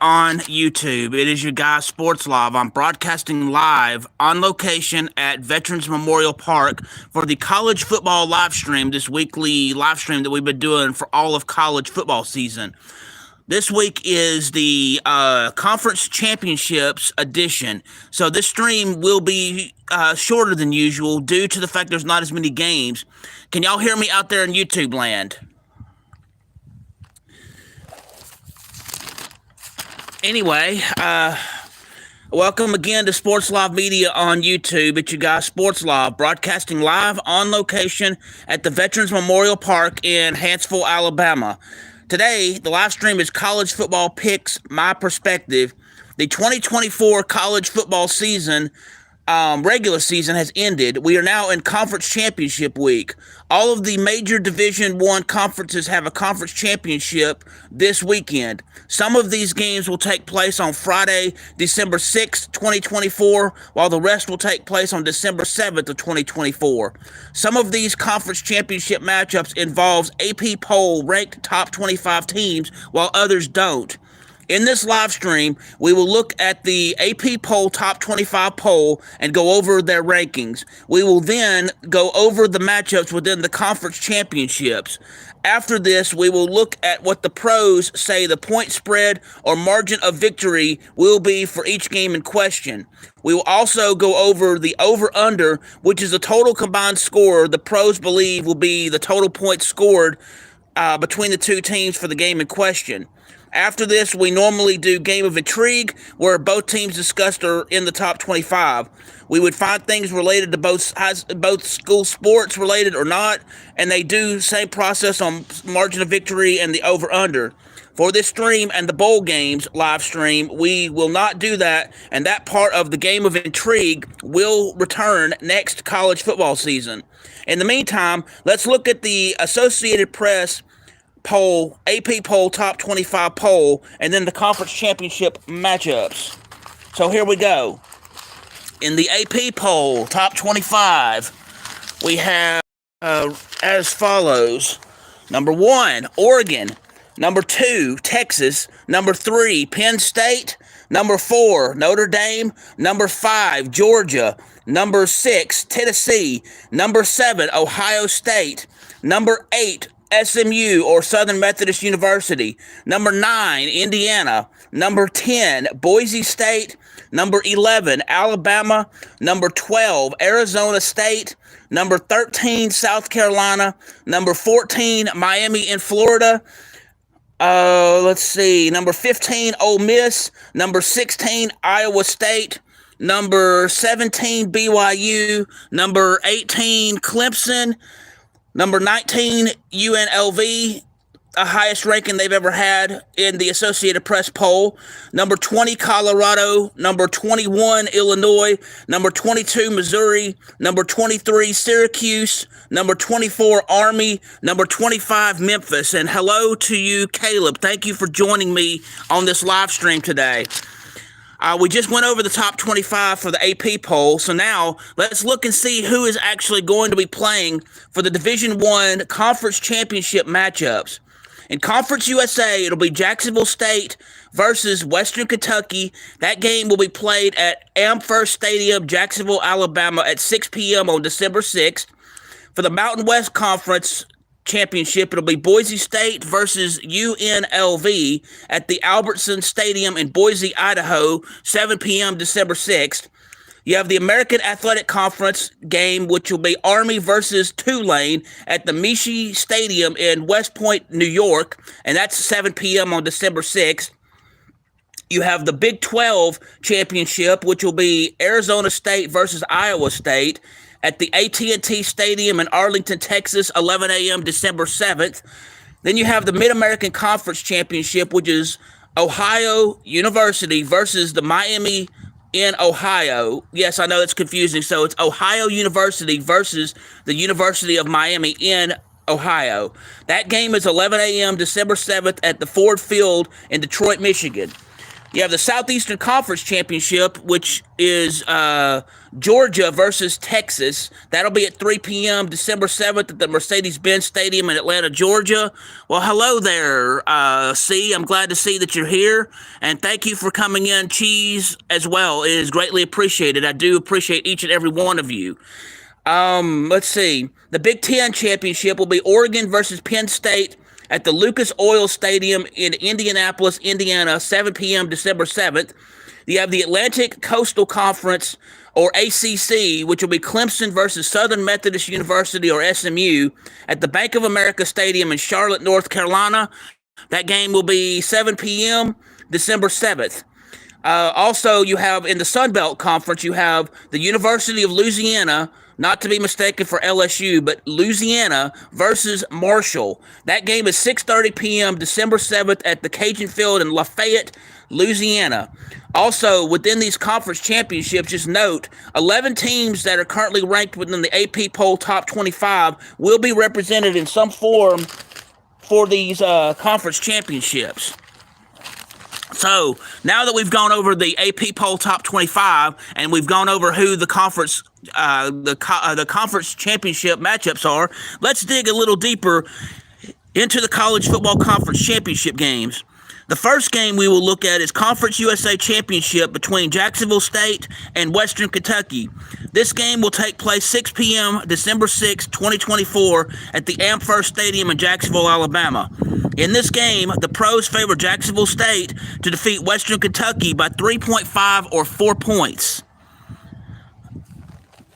on YouTube. It is your guy, Sports Live. I'm broadcasting live on location at Veterans Memorial Park for the college football live stream, this weekly live stream that we've been doing for all of college football season. This week is the conference championships edition. So this stream will be shorter than usual due to the fact there's not as many games. Can y'all hear me out there in YouTube land? Anyway, welcome again to Sports Live Media on YouTube. It's your guy, Sports Live, broadcasting live on location at the Veterans Memorial Park in Huntsville, Alabama. Today, the live stream is College Football Picks, My Perspective. The 2024 college football season, regular season, has ended. We are now in Conference Championship Week. All of the major Division I conferences have a conference championship this weekend. Some of these games will take place on Friday, December 6th, 2024, while the rest will take place on December 7th of 2024. Some of these conference championship matchups involves AP poll ranked top 25 teams, while others don't. In this live stream, we will look at the AP poll top 25 poll and go over their rankings. We will then go over the matchups within the conference championships. After this, we will look at what the pros say the point spread or margin of victory will be for each game in question. We will also go over the over-under, which is the total combined score the pros believe will be the total points scored between the two teams for the game in question. After this, we normally do Game of Intrigue, where both teams discussed are in the top 25. We would find things related to both school sports related or not, and they do same process on margin of victory and the over-under. For this stream and the bowl games live stream, we will not do that, and that part of the Game of Intrigue will return next college football season. In the meantime, let's look at the Associated Press poll, AP poll, top 25 poll, and then the conference championship matchups. So here we go. In the AP poll, top 25, we have as follows. Number 1, Oregon. Number 2, Texas. Number 3, Penn State. Number 4, Notre Dame. Number 5, Georgia. Number 6, Tennessee. Number 7, Ohio State. Number 8, SMU or Southern Methodist University. Number 9, Indiana. Number 10, Boise State. Number 11, Alabama. Number 12, Arizona State. Number 13, South Carolina. Number 14, Miami in Florida. Let's see. Number 15, Ole Miss. Number 16, Iowa State. Number 17, BYU. Number 18, Clemson. Number 19, UNLV, the highest ranking they've ever had in the Associated Press poll. Number 20, Colorado. Number 21, Illinois. Number 22, Missouri. Number 23, Syracuse. Number 24, Army. Number 25, Memphis. And hello to you, Caleb. Thank you for joining me on this live stream today. We just went over the top 25 for the AP poll, so now let's look and see who is actually going to be playing for the Division I Conference Championship matchups. In Conference USA, it'll be Jacksonville State versus Western Kentucky. That game will be played at Amherst Stadium, Jacksonville, Alabama at 6 p.m. on December 6th. For the Mountain West Conference Championship, it'll be Boise State versus UNLV at the Albertson Stadium in Boise, Idaho, 7 p.m. December 6th. You have the American Athletic Conference game, which will be Army versus Tulane at the Michie Stadium in West Point, New York, and that's 7 p.m. on December 6th. You have the Big 12 Championship, which will be Arizona State versus Iowa State at the AT&T Stadium in Arlington, Texas, 11 a.m. December 7th. Then you have the Mid-American Conference Championship, which is Ohio University versus the Miami in Ohio. Yes, I know it's confusing. So it's Ohio University versus the University of Miami in Ohio. That game is 11 a.m. December 7th at the Ford Field in Detroit, Michigan. You have the Southeastern Conference Championship, which is Georgia versus Texas. That'll be at 3 p.m. December 7th at the Mercedes-Benz Stadium in Atlanta, Georgia. Well, hello there, C. I'm glad to see that you're here, and thank you for coming in, Cheese, as well. It is greatly appreciated. I do appreciate each and every one of you. Let's see. The Big Ten Championship will be Oregon versus Penn State at the Lucas Oil Stadium in Indianapolis, Indiana, 7 p.m. December 7th. You have the Atlantic Coastal Conference, or ACC, which will be Clemson versus Southern Methodist University, or SMU, at the Bank of America Stadium in Charlotte, North Carolina. That game will be 7 p.m. December 7th. Also, you have in the Sun Belt Conference, you have the University of Louisiana, not to be mistaken for LSU, but Louisiana versus Marshall. That game is 6:30 p.m. December 7th at the Cajun Field in Lafayette, Louisiana. Also, within these conference championships, just note, 11 teams that are currently ranked within the AP poll top 25 will be represented in some form for these conference championships. So now that we've gone over the AP poll top 25 and we've gone over who the conference conference championship matchups are, let's dig a little deeper into the college football conference championship games. The first game we will look at is Conference USA Championship between Jacksonville State and Western Kentucky. This game will take place 6 p.m. December 6, 2024 at the AmFirst Stadium in Jacksonville, Alabama. In this game, the pros favor Jacksonville State to defeat Western Kentucky by 3.5 or 4 points.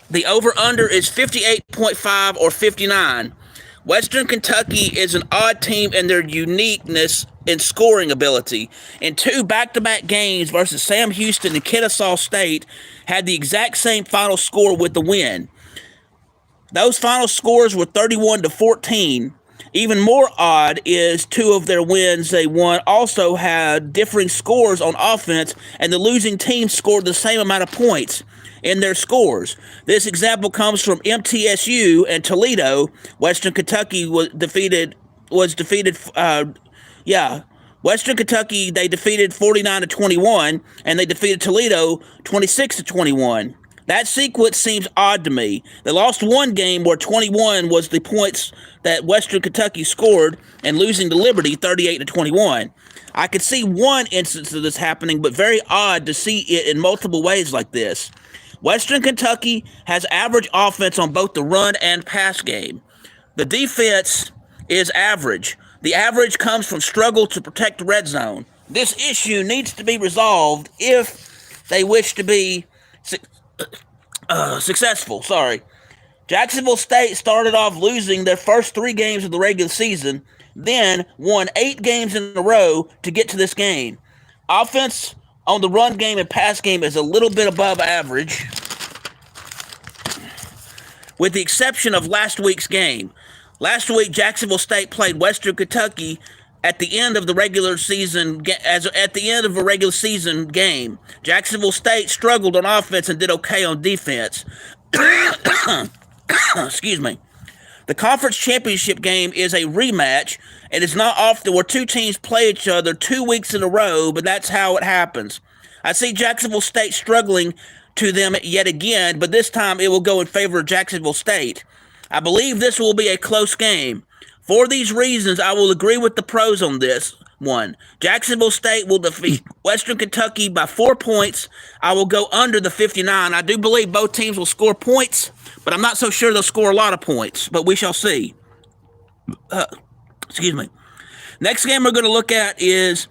The over-under is 58.5 or 59. Western Kentucky is an odd team in their uniqueness in scoring ability. In 2 back-to-back games versus Sam Houston and Kennesaw State had the exact same final score with the win. Those final scores were 31-14. Even more odd is 2 of their wins they won also had differing scores on offense, and the losing team scored the same amount of points in their scores. This example comes from MTSU and Toledo. Western Kentucky Western Kentucky, they defeated 49-21, and they defeated Toledo 26-21. That sequence seems odd to me. They lost one game where 21 was the points that Western Kentucky scored, and losing to Liberty 38-21. I could see one instance of this happening, but very odd to see it in multiple ways like this. Western Kentucky has average offense on both the run and pass game. The defense is average. The average comes from struggle to protect the red zone. This issue needs to be resolved if they wish to be successful. Jacksonville State started off losing their first 3 games of the regular season, then won 8 games in a row to get to this game. Offense on the run game and pass game is a little bit above average, with the exception of last week's game. Last week, Jacksonville State played Western Kentucky at the end of the regular season a regular season game. Jacksonville State struggled on offense and did okay on defense. Excuse me. The conference championship game is a rematch, and it's not often where 2 teams play each other 2 weeks in a row, but that's how it happens. I see Jacksonville State struggling to them yet again, but this time it will go in favor of Jacksonville State. I believe this will be a close game. For these reasons, I will agree with the pros on this one. Jacksonville State will defeat Western Kentucky by 4 points. I will go under the 59. I do believe both teams will score points, but I'm not so sure they'll score a lot of points, but we shall see. Excuse me. Next game we're going to look at is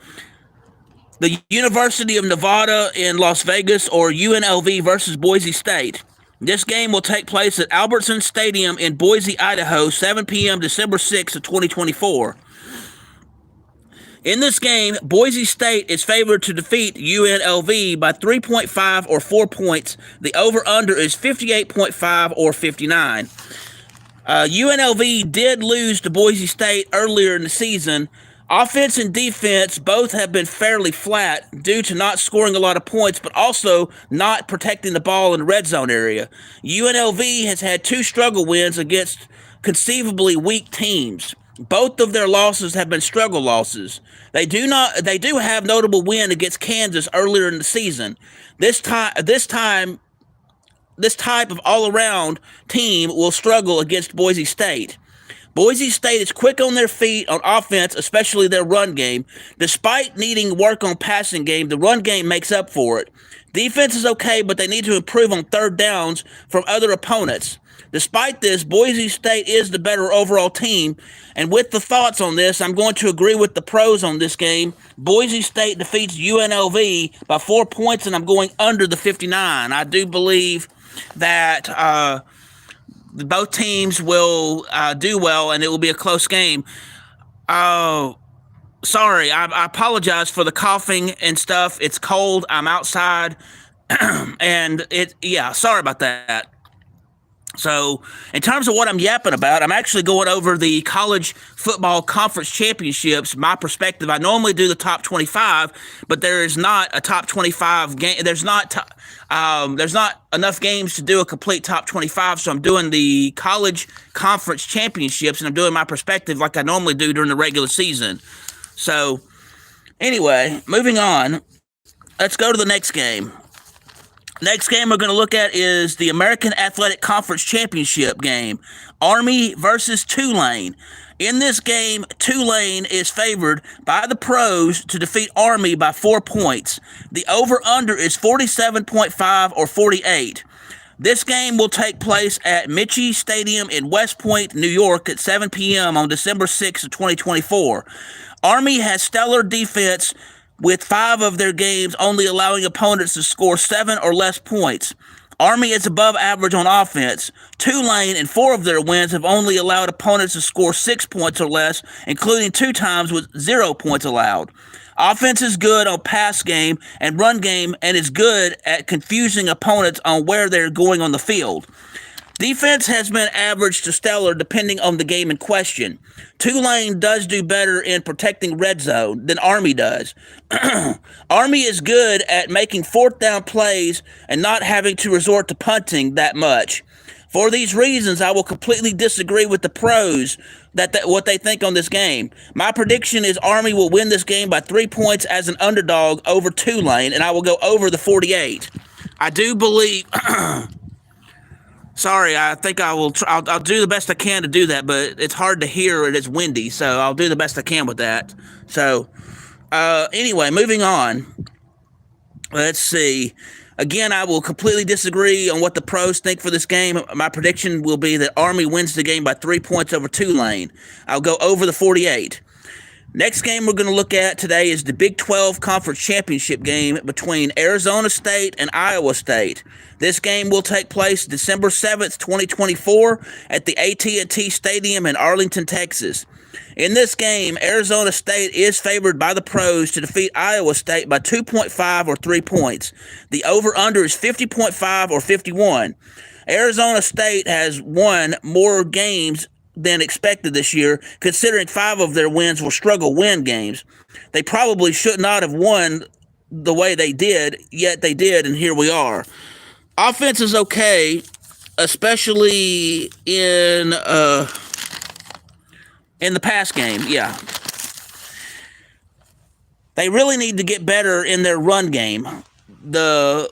the University of Nevada in Las Vegas, or UNLV versus Boise State. This game will take place at Albertson Stadium in Boise, Idaho, 7 p.m. December 6th of 2024. In this game, Boise State is favored to defeat UNLV by 3.5 or 4 points. The over-under is 58.5 or 59. UNLV did lose to Boise State earlier in the season. Offense and defense both have been fairly flat due to not scoring a lot of points, but also not protecting the ball in the red zone area. UNLV has had 2 struggle wins against conceivably weak teams. Both of their losses have been struggle losses. They do have notable win against Kansas earlier in the season. This type of all-around team will struggle against Boise State. Boise State is quick on their feet on offense, especially their run game. Despite needing work on passing game, the run game makes up for it. Defense is okay, but they need to improve on third downs from other opponents. Despite this, Boise State is the better overall team. And with the thoughts on this, I'm going to agree with the pros on this game. Boise State defeats UNLV by 4 points, and I'm going under the 59. I do believe that both teams will do well, and it will be a close game. Sorry, I apologize for the coughing and stuff. It's cold. I'm outside, and sorry about that. So, in terms of what I'm yapping about, I'm actually going over the college football conference championships. My perspective, I normally do the top 25, but there is not a top 25 game. There's not enough games to do a complete top 25. So I'm doing the college conference championships, and I'm doing my perspective like I normally do during the regular season. So, anyway, moving on. Let's go to the next game. Next game we're going to look at is the American Athletic Conference Championship game, Army versus Tulane. In this game, Tulane is favored by the pros to defeat Army by 4 points. The over-under is 47.5 or 48. This game will take place at Michie Stadium in West Point, New York at 7 p.m. on December 6th of 2024. Army has stellar defense with 5 of their games only allowing opponents to score 7 or less points. Army is above average on offense. Tulane in 4 of their wins have only allowed opponents to score 6 points or less, including 2 times with 0 points allowed. Offense is good on pass game and run game and is good at confusing opponents on where they're going on the field. Defense has been average to stellar depending on the game in question. Tulane does do better in protecting red zone than Army does. Army is good at making fourth down plays and not having to resort to punting that much. For these reasons, I will completely disagree with the pros that what they think on this game. My prediction is Army will win this game by 3 points as an underdog over Tulane, and I will go over the 48. I do believe... Sorry, I think I will. I'll do the best I can to do that, but it's hard to hear and it's windy, so I'll do the best I can with that. So, anyway, moving on. Let's see. Again, I will completely disagree on what the pros think for this game. My prediction will be that Army wins the game by 3 points over Tulane. I'll go over the 48. Next game we're going to look at today is the Big 12 Conference Championship game between Arizona State and Iowa State. This game will take place December 7th, 2024 at the AT&T Stadium in Arlington, Texas. In this game, Arizona State is favored by the pros to defeat Iowa State by 2.5 or 3 points. The over-under is 50.5 or 51. Arizona State has won more games than expected this year, considering 5 of their wins were struggle win games. They probably should not have won the way they did, yet they did, and here we are. Offense is okay, especially in the pass game. Yeah, they really need to get better in their run game. The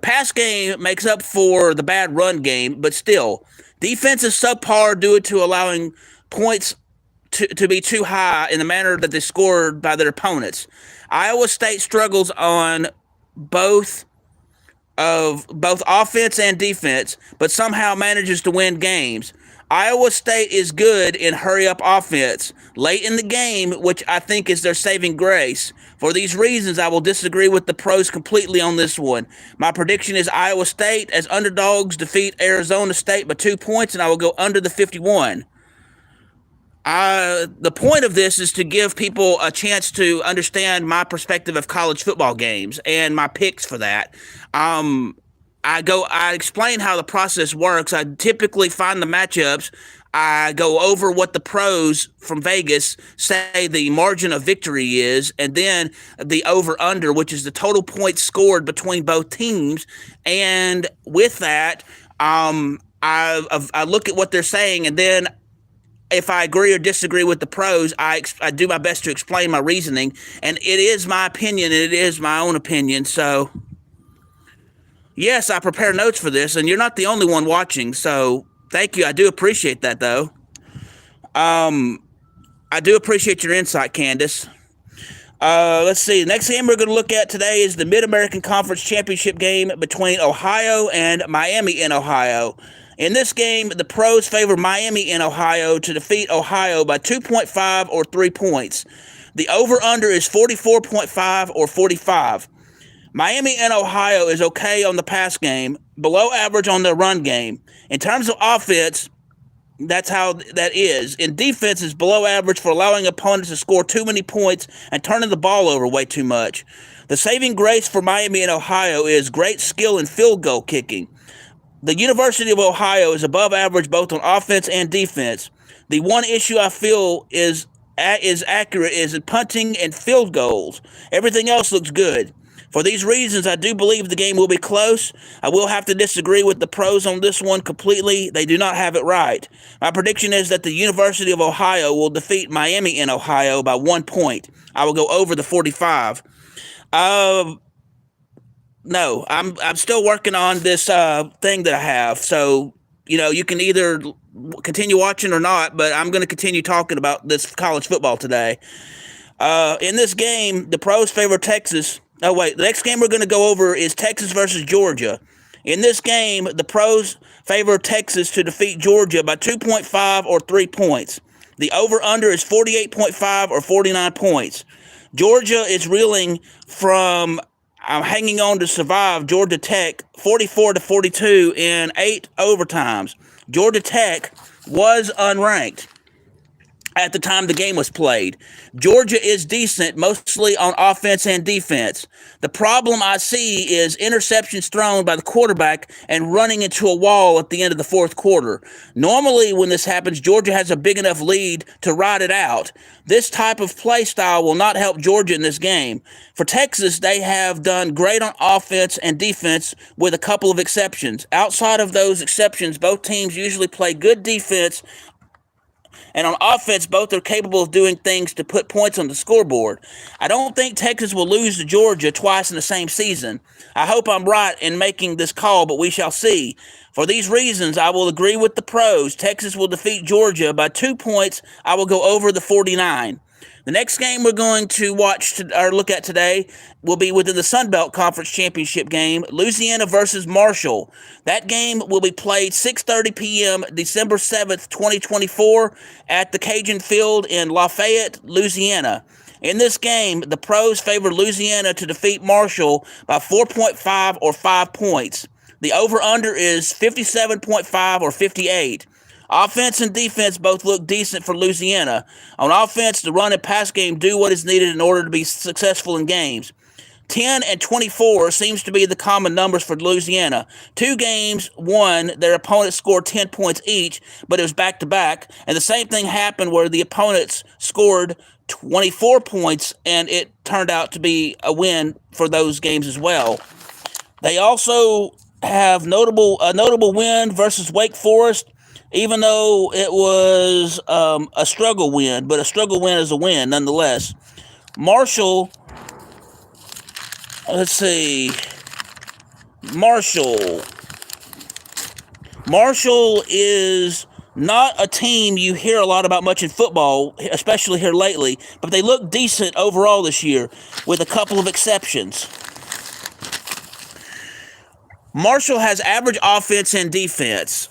pass game makes up for the bad run game, but still, defense is subpar due to allowing points to be too high in the manner that they scored by their opponents. Iowa State struggles on both offense and defense, but somehow manages to win games. Iowa State is good in hurry-up offense late in the game, which I think is their saving grace. For these reasons, I will disagree with the pros completely on this one. My prediction is Iowa State as underdogs defeat Arizona State by 2 points, and I will go under the 51. The point of this is to give people a chance to understand my perspective of college football games and my picks for that. I explain how the process works. I typically find the matchups. I go over what the pros from Vegas say the margin of victory is, and then the over-under, which is the total points scored between both teams. And with that, I look at what they're saying, and then if I agree or disagree with the pros, I do my best to explain my reasoning, and it is my opinion, and it is my own opinion. So, yes, I prepare notes for this, and you're not the only one watching. So, thank you. I do appreciate that, though. I do appreciate your insight, Candace. Let's see. The next game we're going to look at today is the Mid American Conference Championship game between Ohio and Miami in Ohio. In this game, the pros favor Miami in Ohio to defeat Ohio by 2.5 or 3 points. The over-under is 44.5 or 45. Miami and Ohio is okay on the pass game, below average on the run game. In terms of offense, that's how that is. In defense, is below average for allowing opponents to score too many points and turning the ball over way too much. The saving grace for Miami and Ohio is great skill in field goal kicking. The University of Ohio is above average both on offense and defense. The one issue I feel is accurate is in punting and field goals. Everything else looks good. For these reasons, I do believe the game will be close. I will have to disagree with the pros on this one completely. They do not have it right. My prediction is that the University of Ohio will defeat Miami in Ohio by 1 point. I will go over the 45. No, I'm still working on this thing that I have. So, you can either continue watching or not, but I'm going to continue talking about this college football today. In this game, the pros favor Texas. Oh, wait. The next game we're going to go over is Texas versus Georgia. In this game, the pros favor Texas to defeat Georgia by 2.5 or 3 points. The over-under is 48.5 or 49 points. Georgia is reeling from hanging on to survive Georgia Tech 44-42 in 8 overtimes. Georgia Tech was unranked at the time the game was played. Georgia is decent, mostly on offense and defense. The problem I see is interceptions thrown by the quarterback and running into a wall at the end of the fourth quarter. Normally, when this happens, Georgia has a big enough lead to ride it out. This type of play style will not help Georgia in this game. For Texas, they have done great on offense and defense with a couple of exceptions. Outside of those exceptions, both teams usually play good defense, and on offense, both are capable of doing things to put points on the scoreboard. I don't think Texas will lose to Georgia twice in the same season. I hope I'm right in making this call, but we shall see. For these reasons, I will agree with the pros. Texas will defeat Georgia by 2 points. I will go over the 49. The next game we're going to look at today will be within the Sun Belt Conference Championship game, Louisiana versus Marshall. That game will be played 6:30 p.m. December 7th, 2024 at the Cajun Field in Lafayette, Louisiana. In this game, the pros favor Louisiana to defeat Marshall by 4.5 or 5 points. The over-under is 57.5 or 58. Offense and defense both look decent for Louisiana. On offense, the run and pass game do what is needed in order to be successful in games. 10 and 24 seems to be the common numbers for Louisiana. 2 games won, their opponents scored 10 points each, but it was back-to-back. And the same thing happened where the opponents scored 24 points, and it turned out to be a win for those games as well. They also have a notable win versus Wake Forest, even though it was a struggle win, but a struggle win is a win nonetheless. Marshall, let's see. Marshall is not a team you hear a lot about much in football, especially here lately, but they look decent overall this year, with a couple of exceptions. Marshall has average offense and defense.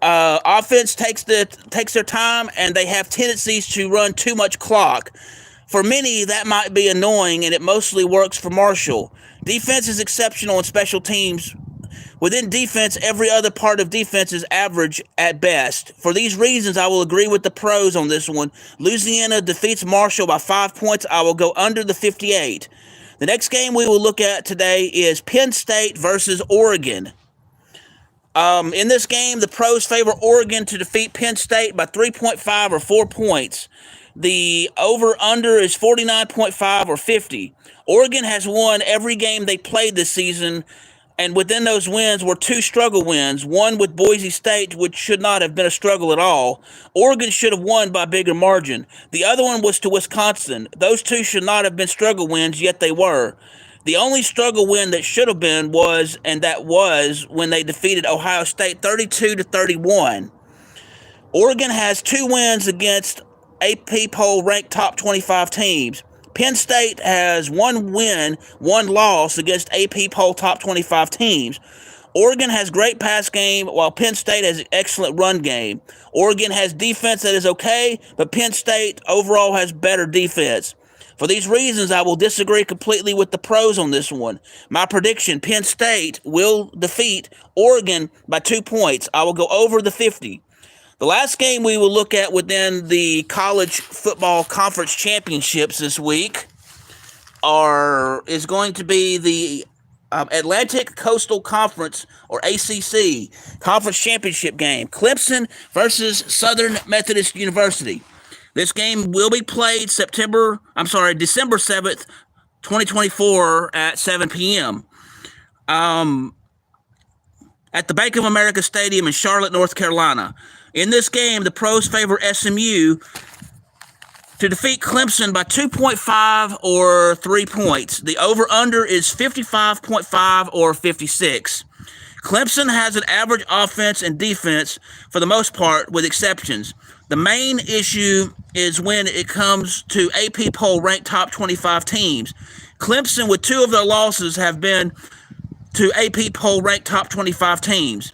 Offense takes their time, and they have tendencies to run too much clock. For many, that might be annoying, and it mostly works for Marshall. Defense is exceptional in special teams. Within defense, every other part of defense is average at best. For these reasons, I will agree with the pros on this one. Louisiana defeats Marshall by 5 points. I will go under the 58. The next game we will look at today is Penn State versus Oregon. In this game, the pros favor Oregon to defeat Penn State by 3.5 or 4 points. The over-under is 49.5 or 50. Oregon has won every game they played this season, And within those wins were two struggle wins, one with Boise State, which should not have been a struggle at all. Oregon should have won by a bigger margin. The other one was to Wisconsin. Those two should not have been struggle wins, yet they were. The only struggle win that should have been was when they defeated Ohio State 32-31. Oregon has two wins against AP poll ranked top 25 teams. Penn State has one win, one loss against AP poll top 25 teams. Oregon has great pass game, while Penn State has an excellent run game. Oregon has defense that is okay, but Penn State overall has better defense. For these reasons, I will disagree completely with the pros on this one. My prediction, Penn State will defeat Oregon by 2 points. I will go over the 50. The last game we will look at within the college football conference championships this week is going to be the Atlantic Coastal Conference, or ACC, conference championship game. Clemson versus Southern Methodist University. This game will be played December 7th, 2024 at 7 p.m. At the Bank of America Stadium in Charlotte, North Carolina. In this game, the pros favor SMU to defeat Clemson by 2.5 or 3 points. The over-under is 55.5 or 56. Clemson has an average offense and defense for the most part, with exceptions. The main issue is when it comes to AP poll ranked top 25 teams. Clemson, with two of their losses, have been to AP poll ranked top 25 teams,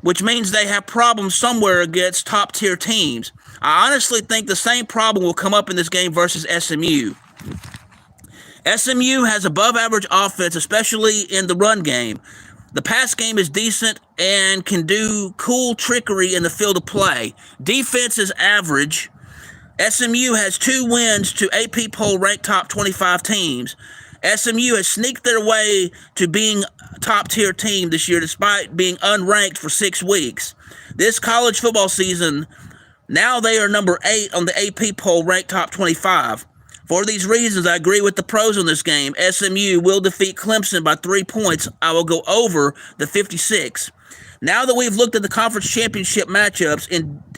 which means they have problems somewhere against top-tier teams. I honestly think the same problem will come up in this game versus SMU. SMU has above-average offense, especially in the run game. The pass game is decent and can do cool trickery in the field of play. Defense is average. SMU has two wins to AP poll ranked top 25 teams. SMU has sneaked their way to being a top-tier team this year despite being unranked for 6 weeks. This college football season, now they are number 8 on the AP poll ranked top 25. For these reasons, I agree with the pros on this game. SMU will defeat Clemson by 3 points. I will go over the 56. Now that we've looked at the conference championship matchups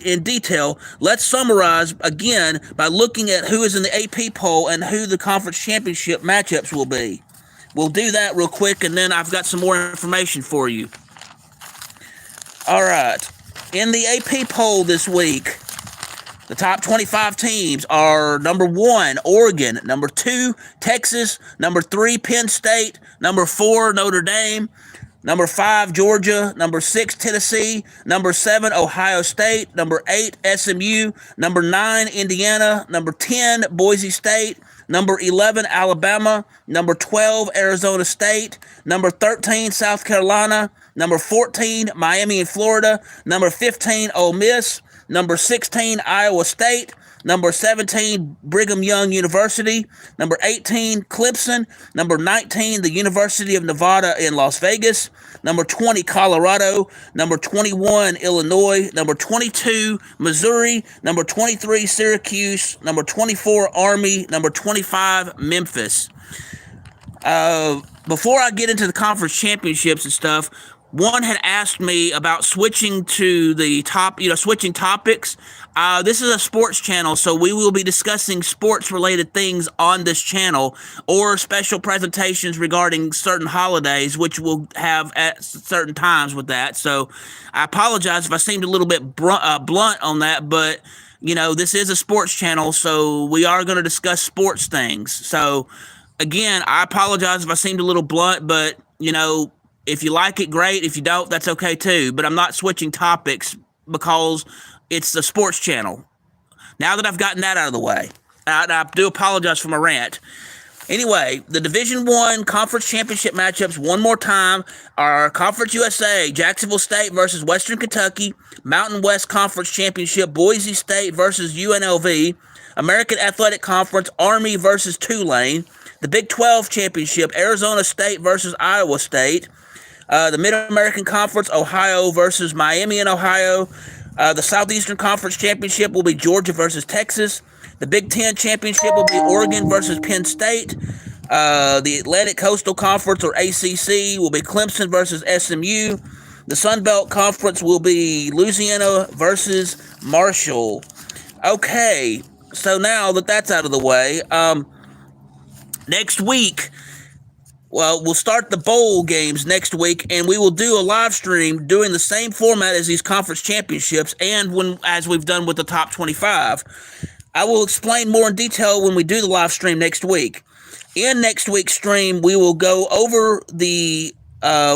in detail, let's summarize again by looking at who is in the AP poll and who the conference championship matchups will be. We'll do that real quick, and then I've got some more information for you. All right. In the AP poll this week, the top 25 teams are number 1, Oregon, number 2, Texas, number 3, Penn State, number 4, Notre Dame, number 5, Georgia, number 6, Tennessee, number 7, Ohio State, number 8, SMU, number 9, Indiana, number 10, Boise State, number 11, Alabama, number 12, Arizona State, number 13, South Carolina, number 14, Miami and Florida, number 15, Ole Miss, number 16, Iowa State, number 17, Brigham Young University, number 18, Clemson, number 19, the University of Nevada in Las Vegas, number 20, Colorado, number 21, Illinois, number 22, Missouri, number 23, Syracuse, number 24, Army, number 25, Memphis. Before I get into the conference championships and stuff, one had asked me about switching to the switching topics. This is a sports channel, so we will be discussing sports-related things on this channel, or special presentations regarding certain holidays, which we'll have at certain times with that. So I apologize if I seemed a little bit blunt on that, but this is a sports channel, so we are going to discuss sports things. So again, I apologize if I seemed a little blunt, but if you like it, great. If you don't, that's okay too. But I'm not switching topics because it's a sports channel. Now that I've gotten that out of the way, I do apologize for my rant. Anyway, the Division I Conference Championship matchups one more time are Conference USA, Jacksonville State versus Western Kentucky, Mountain West Conference Championship, Boise State versus UNLV, American Athletic Conference, Army versus Tulane, the Big 12 Championship, Arizona State versus Iowa State, the Mid-American Conference, Ohio versus Miami and Ohio. The Southeastern Conference Championship will be Georgia versus Texas. The Big Ten Championship will be Oregon versus Penn State. The Atlantic Coastal Conference, or ACC, will be Clemson versus SMU. The Sun Belt Conference will be Louisiana versus Marshall. Okay, so now that that's out of the way, next week, well, we'll start the bowl games next week, and we will do a live stream doing the same format as these conference championships, and as we've done with the top 25. I will explain more in detail when we do the live stream next week. In next week's stream, we will go over the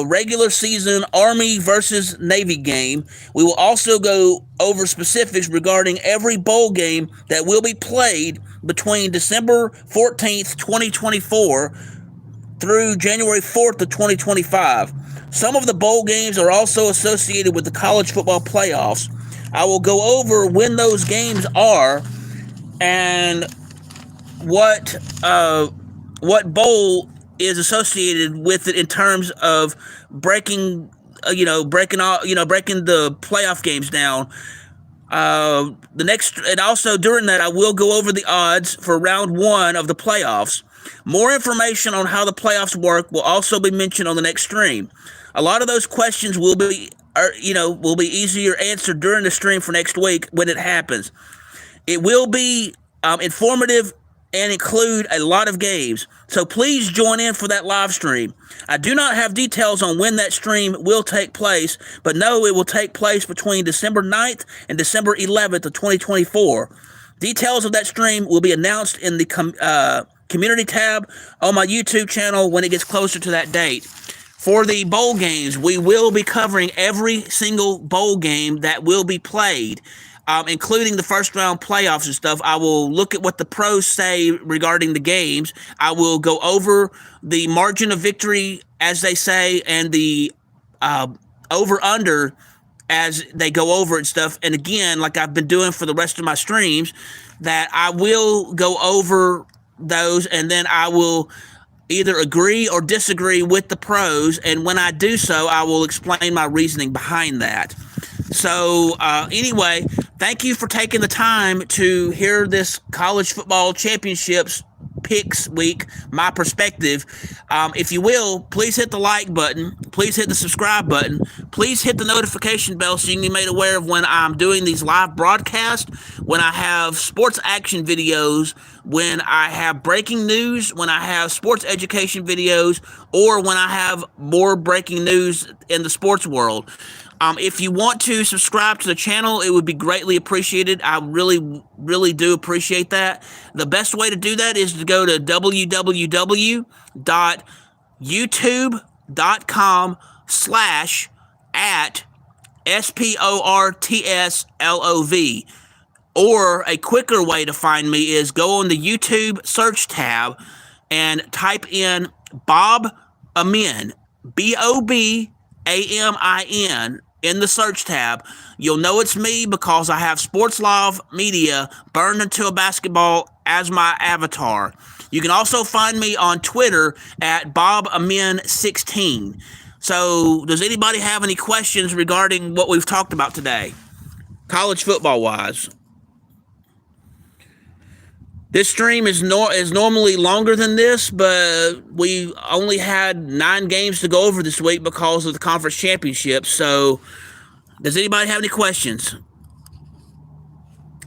regular season Army versus Navy game. We will also go over specifics regarding every bowl game that will be played between December 14th, 2024 through January 4th of 2025. Some of the bowl games are also associated with the college football playoffs. I will go over when those games are and what bowl is associated with it in terms of breaking the playoff games down. And also during that, I will go over the odds for round 1 of the playoffs. More information on how the playoffs work will also be mentioned on the next stream. A lot of those questions will be easier answered during the stream for next week when it happens. It will be informative and include a lot of games. So please join in for that live stream. I do not have details on when that stream will take place, but know it will take place between December 9th and December 11th of 2024. Details of that stream will be announced in the community tab on my YouTube channel when it gets closer to that date. For the bowl games, we will be covering every single bowl game that will be played, including the first round playoffs and stuff. I will look at what the pros say regarding the games. I will go over the margin of victory, as they say, and the over-under as they go over and stuff. And again, like I've been doing for the rest of my streams, that I will go over those, and then I will either agree or disagree with the pros. And when I do so, I will explain my reasoning behind that. So anyway, thank you for taking the time to hear this college football championships picks week, my perspective. If you will, please hit the like button. Please hit the subscribe button. Please hit the notification bell so you can be made aware of when I'm doing these live broadcasts, when I have sports action videos, when I have breaking news, when I have sports education videos, or when I have more breaking news in the sports world. If you want to subscribe to the channel, it would be greatly appreciated. I really, really do appreciate that. The best way to do that is to go to www.youtube.com/@SPORTSLOV. Or a quicker way to find me is go on the YouTube search tab and type in Bob Amin, BOBAMIN, in the search tab. You'll know it's me because I have Sports Live Media burned into a basketball as my avatar. You can also find me on Twitter at BobAmin16. So does anybody have any questions regarding what we've talked about today, college football wise? This stream is normally longer than this, but we only had 9 games to go over this week because of the conference championship. So, does anybody have any questions?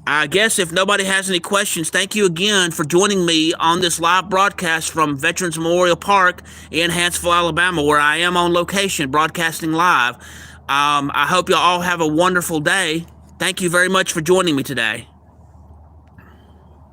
I guess if nobody has any questions, thank you again for joining me on this live broadcast from Veterans Memorial Park in Huntsville, Alabama, where I am on location broadcasting live. I hope you all have a wonderful day. Thank you very much for joining me today.